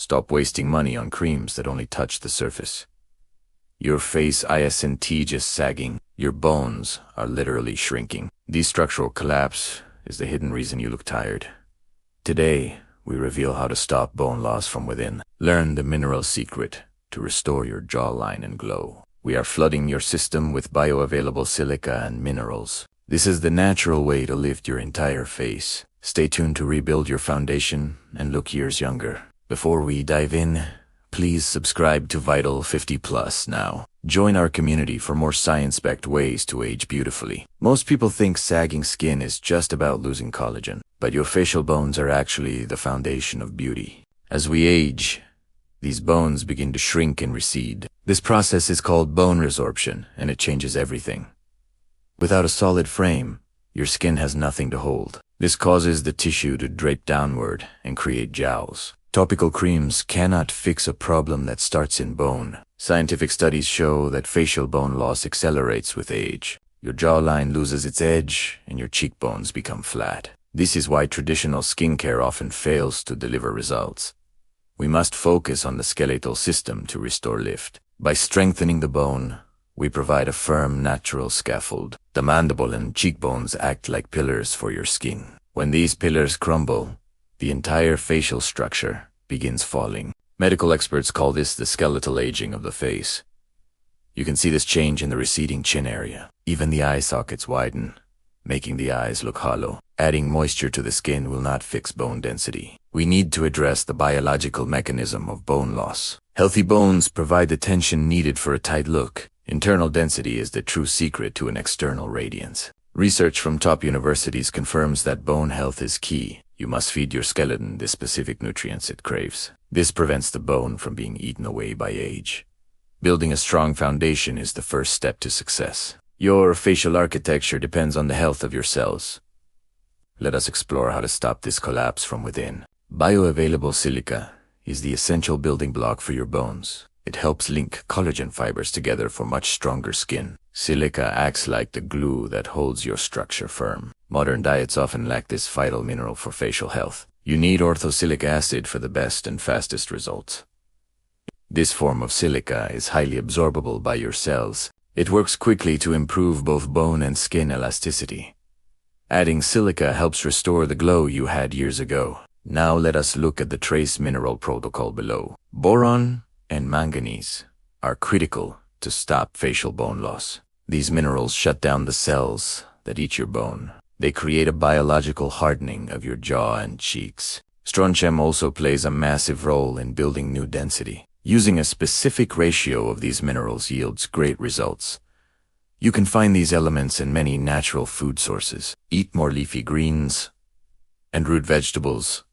Stop wasting money on creams that only touch the surface. Your face isn't just sagging. Your bones are literally shrinking. This structural collapse is the hidden reason you look tired. Today, we reveal how to stop bone loss from within. Learn the mineral secret to restore your jawline and glow. We are flooding your system with bioavailable silica and minerals. This is the natural way to lift your entire face. Stay tuned to rebuild your foundation and look years younger. Before we dive in, please subscribe to Vital 50 Plus now. Join our community for more science-backed ways to age beautifully. Most people think sagging skin is just about losing collagen, but your facial bones are actually the foundation of beauty. As we age, these bones begin to shrink and recede. This process is called bone resorption, and it changes everything. Without a solid frame, your skin has nothing to hold. This causes the tissue to drape downward and create jowls. Topical creams cannot fix a problem that starts in bone. Scientific studies show that facial bone loss accelerates with age. Your jawline loses its edge and your cheekbones become flat. This is why traditional skincare often fails to deliver results. We must focus on the skeletal system to restore lift. By strengthening the bone, we provide a firm, natural scaffold. The mandible and cheekbones act like pillars for your skin. When these pillars crumble, the entire facial structure begins falling. Medical experts call this the skeletal aging of the face. You can see this change in the receding chin area. Even the eye sockets widen, making the eyes look hollow. Adding moisture to the skin will not fix bone density. We need to address the biological mechanism of bone loss. Healthy bones provide the tension needed for a tight look. Internal density is the true secret to an external radiance. Research from top universities confirms that bone health is key. You must feed your skeleton the specific nutrients it craves. This prevents the bone from being eaten away by age. Building a strong foundation is the first step to success. Your facial architecture depends on the health of your cells. Let us explore how to stop this collapse from within. Bioavailable silica is the essential building block for your bones. It helps link collagen fibers together for much stronger skin. Silica acts like the glue that holds your structure firm. Modern diets often lack this vital mineral for facial health. You need orthosilic acid for the best and fastest results. This form of silica is highly absorbable by your cells. It works quickly to improve both bone and skin elasticity. Adding silica helps restore the glow you had years ago. Now let us look at the trace mineral protocol below. Boron and manganese are critical to stop facial bone loss. These minerals shut down the cells that eat your bone. They create a biological hardening of your jaw and cheeks. Strontium also plays a massive role in building new density. Using a specific ratio of these minerals yields great results. You can find these elements in many natural food sources. Eat more leafy greens and root vegetables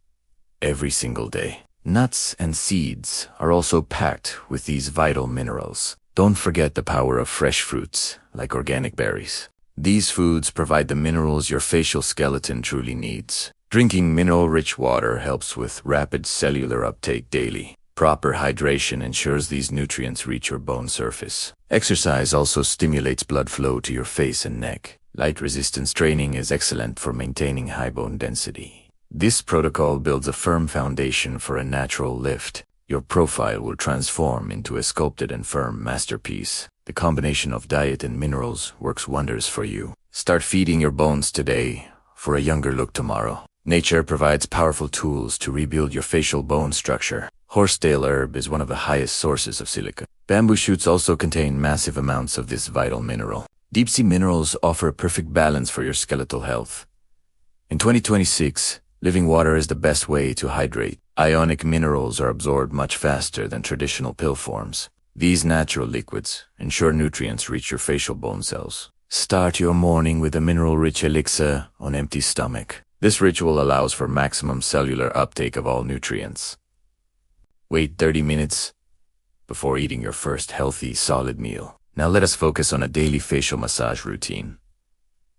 every single day. Nuts and seeds are also packed with these vital minerals. Don't forget the power of fresh fruits, like organic berries. These foods provide the minerals your facial skeleton truly needs. Drinking mineral-rich water helps with rapid cellular uptake daily. Proper hydration ensures these nutrients reach your bone surface. Exercise also stimulates blood flow to your face and neck. Light resistance training is excellent for maintaining high bone density. This protocol builds a firm foundation for a natural lift. Your profile will transform into a sculpted and firm masterpiece. The combination of diet and minerals works wonders for you. Start feeding your bones today for a younger look tomorrow. Nature provides powerful tools to rebuild your facial bone structure. Horsetail herb is one of the highest sources of silica. Bamboo shoots also contain massive amounts of this vital mineral. Deep-sea minerals offer a perfect balance for your skeletal health. In 2026, living water is the best way to hydrate. Ionic minerals are absorbed much faster than traditional pill forms. These natural liquids ensure nutrients reach your facial bone cells. Start your morning with a mineral-rich elixir on empty stomach. This ritual allows for maximum cellular uptake of all nutrients. Wait 30 minutes before eating your first healthy, solid meal. Now let us focus on a daily facial massage routine.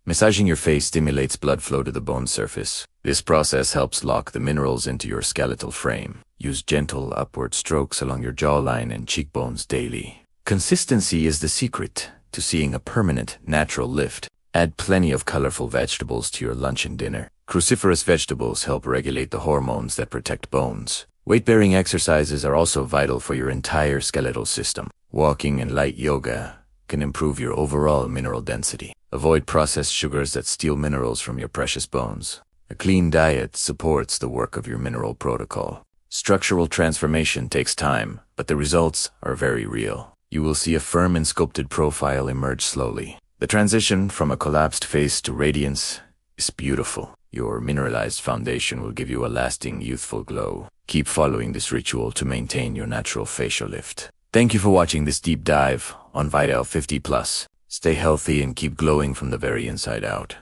Massaging your face stimulates blood flow to the bone surface. This process helps lock the minerals into your skeletal frame. Use gentle upward strokes along your jawline and cheekbones daily. Consistency is the secret to seeing a permanent, natural lift. Add plenty of colorful vegetables to your lunch and dinner. Cruciferous vegetables help regulate the hormones that protect bones. Weight-bearing exercises are also vital for your entire skeletal system. Walking and light yoga can improve your overall mineral density. Avoid processed sugars that steal minerals from your precious bones. A clean diet supports the work of your mineral protocol. Structural transformation takes time, but the results are very real. You will see a firm and sculpted profile emerge slowly. The transition from a collapsed face to radiance is beautiful. Your mineralized foundation will give you a lasting, youthful glow. Keep following this ritual to maintain your natural facial lift. Thank you for watching this deep dive on Vital 50+. Stay healthy and keep glowing from the very inside out.